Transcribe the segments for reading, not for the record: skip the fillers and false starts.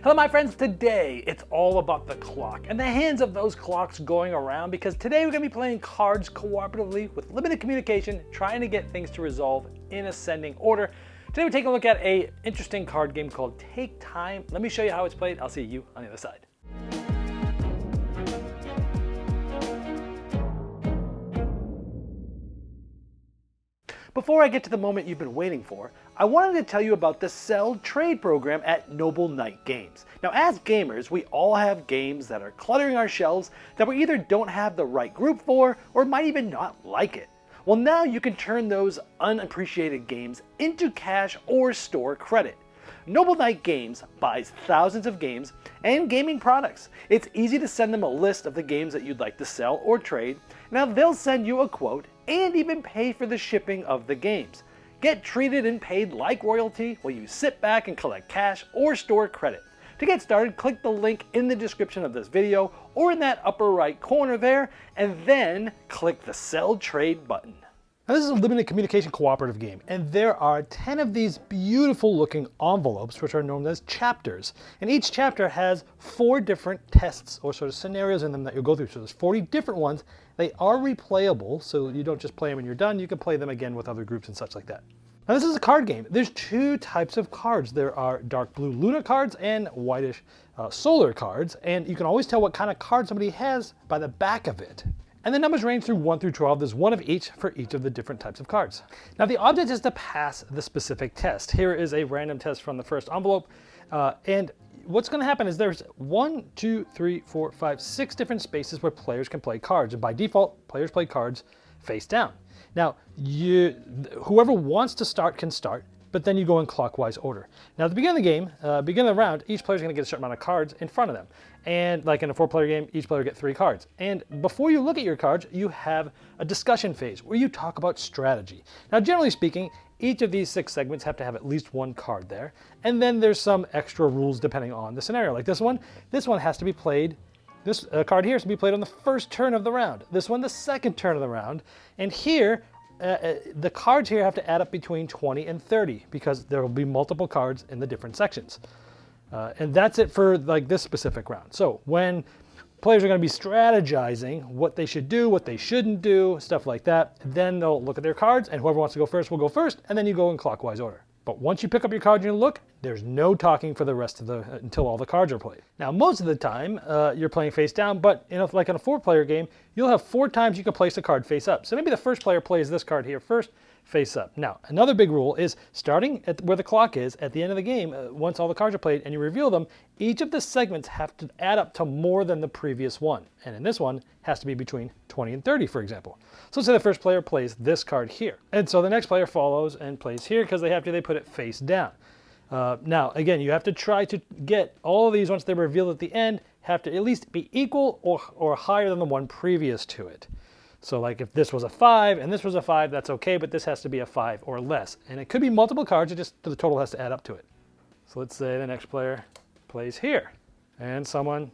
Hello my friends, today it's all about the clock and the hands of those clocks going around, because today we're going to be playing cards cooperatively with limited communication, trying to get things to resolve in ascending order. Today we're taking a look at an interesting card game called Take Time. Let me show you how it's played. I'll see you on the other side. Before I get to the moment you've been waiting for, I wanted to tell you about the Sell Trade program at Noble Knight Games. Now, as gamers, we all have games that are cluttering our shelves that we either don't have the right group for or might even not like it. Well, now you can turn those unappreciated games into cash or store credit. Noble Knight Games buys thousands of games and gaming products. It's easy to send them a list of the games that you'd like to sell or trade. Now they'll send you a quote and even pay for the shipping of the games. Get treated and paid like royalty while you sit back and collect cash or store credit. To get started, click the link in the description of this video or in that upper right corner there, and then click the Sell Trade button. Now, this is a limited communication cooperative game, and there are 10 of these beautiful looking envelopes, which are known as chapters. And each chapter has 4 different tests or sort of scenarios in them that you'll go through. So there's 40 different ones. They are replayable, so you don't just play them and you're done. You can play them again with other groups and such like that. Now, this is a card game. There's 2 types of cards. There are dark blue lunar cards and whitish solar cards, and you can always tell what kind of card somebody has by the back of it. And the numbers range through 1 through 12. There's one of each for each of the different types of cards. Now, the object is to pass the specific test. Here is a random test from the first envelope, and what's going to happen is there's 1, 2, 3, 4, 5, 6 different spaces where players can play cards, and by default, players play cards face down. Now, whoever wants to start can start, but then you go in clockwise order. Now, at the beginning of the game, beginning of the round, each player is going to get a certain amount of cards in front of them. And like in a 4-player game, each player gets 3 cards. And before you look at your cards, you have a discussion phase where you talk about strategy. Now, generally speaking, each of these 6 segments have to have at least 1 card there. And then there's some extra rules depending on the scenario. Like this one has to be played. This card here has to be played on the first turn of the round. This one, the second turn of the round. And here, the cards here have to add up between 20 and 30 because there will be multiple cards in the different sections. And that's it for like this specific round. So when players are going to be strategizing what they should do, what they shouldn't do, stuff like that, then they'll look at their cards, and whoever wants to go first will go first, and then you go in clockwise order. But once you pick up your card and you look, there's no talking for the rest of until all the cards are played. Now, most of the time, you're playing face down, but like in a 4-player game, you'll have 4 times you can place a card face up. So maybe the first player plays this card here first, face up. Now, another big rule is starting at where the clock is at the end of the game, once all the cards are played and you reveal them, each of the segments have to add up to more than the previous one. And in this one, has to be between 20 and 30, for example. So let's say the first player plays this card here. And so the next player follows and plays here because they put it face down. Now, again, you have to try to get all of these, once they're revealed at the end, have to at least be equal or higher than the one previous to it. So like if this was a 5 and this was a 5, that's okay, but this has to be a 5 or less. And it could be multiple cards, the total has to add up to it. So let's say the next player plays here, and someone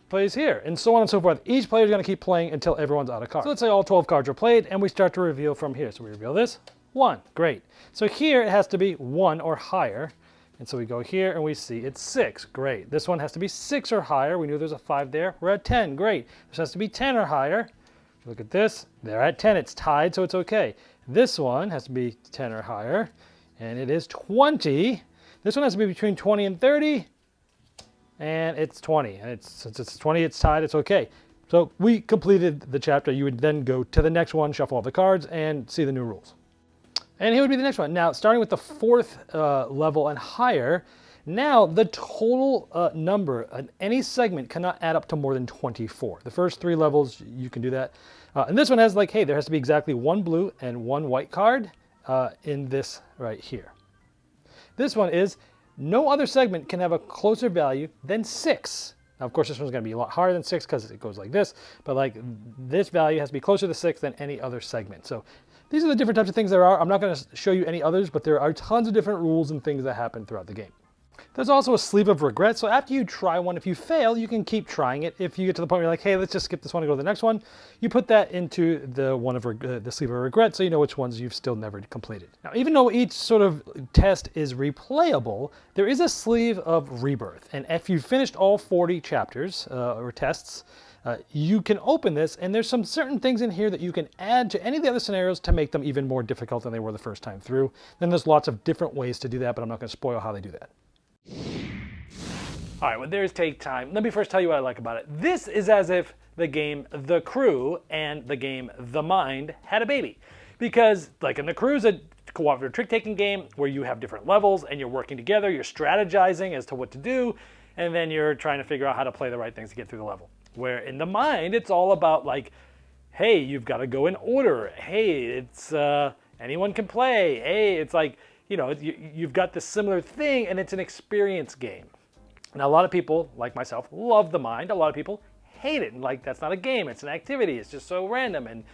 plays here, and so on and so forth. Each player is going to keep playing until everyone's out of cards. So let's say all 12 cards are played, and we start to reveal from here. So we reveal this, 1, great. So here it has to be 1 or higher. And so we go here and we see it's 6, great. This one has to be 6 or higher. We knew there's a 5 there. We're at 10, great. This has to be 10 or higher. Look at this, they're at 10, it's tied, so it's okay. This one has to be 10 or higher, and it is 20. This one has to be between 20 and 30, and it's 20. And since it's 20, it's tied, it's okay. So we completed the chapter. You would then go to the next one, shuffle all the cards, and see the new rules. And here would be the next one. Now, starting with the 4th level and higher, now the total number in any segment cannot add up to more than 24. The first 3 levels, you can do that. And this one has like, hey, there has to be exactly 1 blue and 1 white card in this right here. This one is no other segment can have a closer value than 6. Now, of course, this one's going to be a lot higher than 6 because it goes like this. But like this value has to be closer to 6 than any other segment. So these are the different types of things there are. I'm not going to show you any others, but there are tons of different rules and things that happen throughout the game. There's also a sleeve of regret, so after you try one, if you fail, you can keep trying it. If you get to the point where you're like, hey, let's just skip this one and go to the next one, you put that into the sleeve of regret so you know which ones you've still never completed. Now, even though each sort of test is replayable, there is a sleeve of rebirth, and if you finished all 40 chapters or tests, you can open this, and there's some certain things in here that you can add to any of the other scenarios to make them even more difficult than they were the first time through. Then there's lots of different ways to do that, but I'm not going to spoil how they do that. All right, well, there's take time. Let me first tell you what I like about it. This is as if the game The Crew and the game The Mind had a baby. Because, like in The Crew is a cooperative trick-taking game where you have different levels and you're working together, you're strategizing as to what to do, and then you're trying to figure out how to play the right things to get through the level. Where in The Mind, it's all about like, hey, you've got to go in order. Hey, it's anyone can play. Hey, it's like, you know, you've got this similar thing, and it's an experience game. Now, a lot of people, like myself, love The Mind. A lot of people hate it, and like, that's not a game, it's an activity. It's just so random, and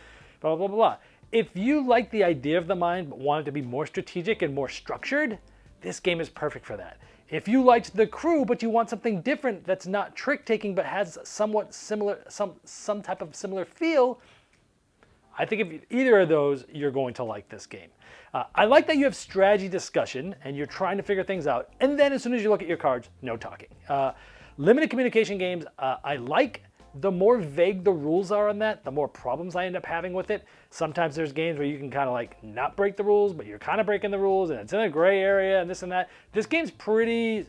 blah, blah, blah, blah. If you like the idea of The Mind, but want it to be more strategic and more structured, this game is perfect for that. If you liked The Crew, but you want something different that's not trick-taking, but has somewhat similar, some type of similar feel, I think if either of those, you're going to like this game. I like that you have strategy discussion and you're trying to figure things out, and then as soon as you look at your cards, no talking. Limited communication games, I like. The more vague the rules are on that, the more problems I end up having with it. Sometimes there's games where you can kind of like not break the rules, but you're kind of breaking the rules, and it's in a gray area and this and that. This game's pretty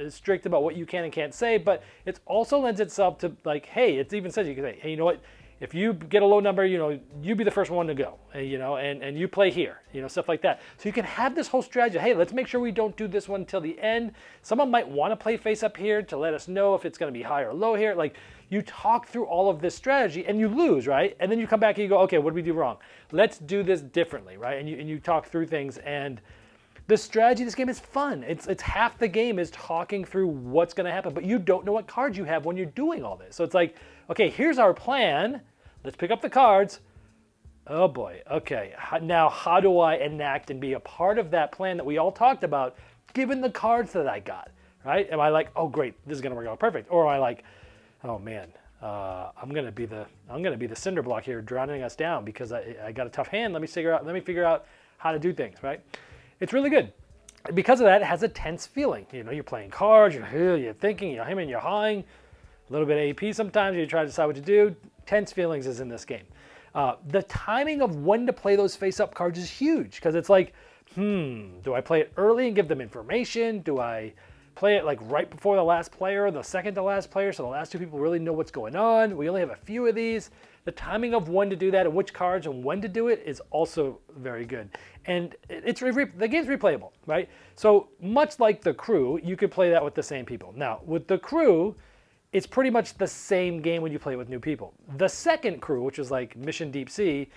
strict about what you can and can't say, but it also lends itself to like, hey, it even says you can say, hey, you know what? If you get a low number, you know, you be the first one to go, you know, and you play here, you know, stuff like that. So you can have this whole strategy. Hey, let's make sure we don't do this one until the end. Someone might want to play face up here to let us know if it's going to be high or low here. Like, you talk through all of this strategy and you lose, right? And then you come back and you go, okay, what did we do wrong? Let's do this differently, right? And you talk through things, and the strategy of this game is fun. It's half the game is talking through what's going to happen, but you don't know what cards you have when you're doing all this. So it's like, okay, here's our plan. Let's pick up the cards. Oh boy, okay. Now how do I enact and be a part of that plan that we all talked about, given the cards that I got, right? Am I like, oh great, this is gonna work out perfect? Or am I like, oh man, I'm gonna be the cinder block here, drowning us down because I got a tough hand. Let me figure out how to do things, right? It's really good. Because of that, it has a tense feeling. You know, you're playing cards, you're thinking, you're hemming, you're hawing, a little bit of AP sometimes, you try to decide what to do. Tense feelings is in this game. The timing of when to play those face-up cards is huge, because it's like, do I play it early and give them information? Do I play it like right before the last player or the second to last player so the last two people really know what's going on? We only have a few of these. The timing of when to do that and which cards and when to do it is also very good. And the game's replayable, right? So much like The Crew, you could play that with the same people. Now, with The Crew, it's pretty much the same game when you play it with new people. The second Crew, which was like Mission Deep Sea,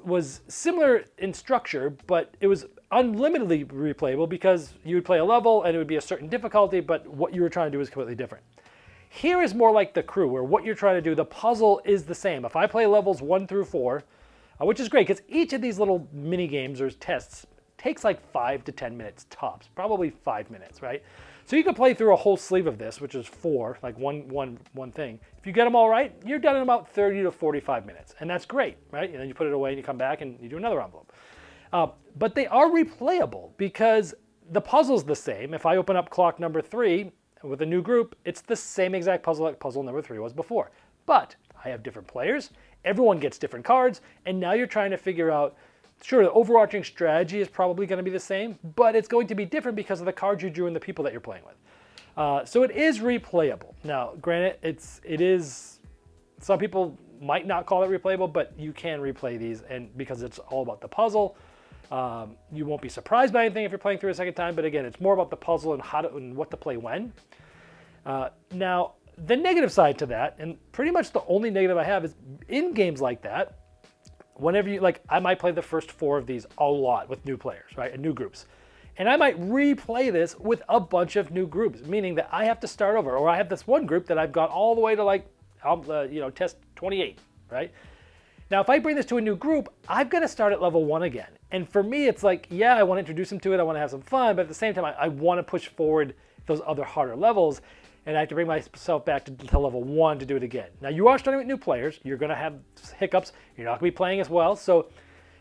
was similar in structure, but it was unlimitedly replayable because you would play a level and it would be a certain difficulty, but what you were trying to do is completely different. Here is more like The Crew, where what you're trying to do, the puzzle is the same. If I play levels 1 through 4, which is great because each of these little mini games or tests takes like 5 to 10 minutes tops, probably 5 minutes, right? So you can play through a whole sleeve of this, which is 4, like one thing. If you get them all right, you're done in about 30 to 45 minutes, and that's great, right? And then you put it away and you come back and you do another envelope. But they are replayable because the puzzle's the same. If I open up clock number 3 with a new group, it's the same exact puzzle like puzzle number 3 was before. But I have different players, everyone gets different cards, and now you're trying to figure out, sure, the overarching strategy is probably going to be the same, but it's going to be different because of the cards you drew and the people that you're playing with. So it is replayable. Now, granted, it is, some people might not call it replayable, but you can replay these, and because it's all about the puzzle. You won't be surprised by anything if you're playing through a second time, but again, it's more about the puzzle and what to play when. Now, the negative side to that, and pretty much the only negative I have, is in games like that, whenever you, like, I might play the first 4 of these a lot with new players, right, and new groups. And I might replay this with a bunch of new groups, meaning that I have to start over, or I have this one group that I've got all the way to like, test 28, right? Now, if I bring this to a new group, I've got to start at level 1 again. And for me, it's like, yeah, I want to introduce them to it, I want to have some fun, but at the same time, I want to push forward those other harder levels, and I have to bring myself back to level 1 to do it again. Now, you are starting with new players, you're going to have hiccups, you're not going to be playing as well, so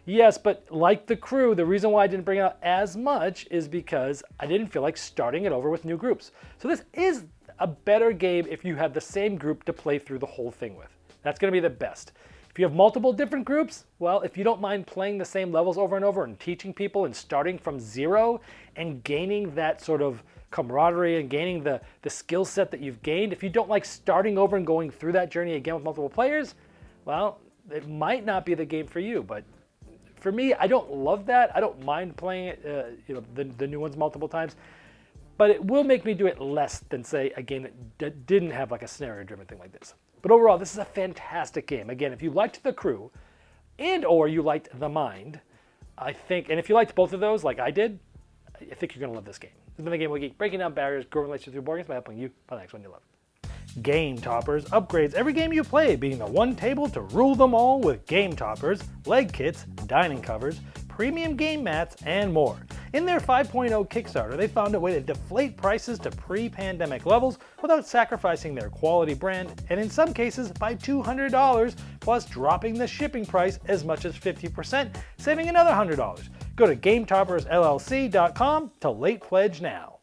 yes, but like the crew, the reason why I didn't bring out as much is because I didn't feel like starting it over with new groups. So this is a better game if you have the same group to play through the whole thing with. That's going to be the best. If you have multiple different groups, well, if you don't mind playing the same levels over and over and teaching people and starting from zero and gaining that sort of camaraderie and gaining the skill set that you've gained, if you don't like starting over and going through that journey again with multiple players, well, it might not be the game for you. But for me, I don't love that. I don't mind playing it, the new ones multiple times, but it will make me do it less than, say, a game that didn't have like a scenario-driven thing like this. But overall, this is a fantastic game. Again, if you liked the crew and or you liked the mind, I think, and if you liked both of those like I did, I think you're going to love this game. This has been the Game Geek, breaking down barriers, growing relationships through board games by helping you find the next one you love. Game Toppers upgrades every game you play, being the one table to rule them all with Game Toppers, leg kits, dining covers, premium game mats, and more. In their 5.0 Kickstarter, they found a way to deflate prices to pre-pandemic levels without sacrificing their quality brand, and in some cases by $200, plus dropping the shipping price as much as 50%, saving another $100. Go to GameToppersLLC.com to late pledge now.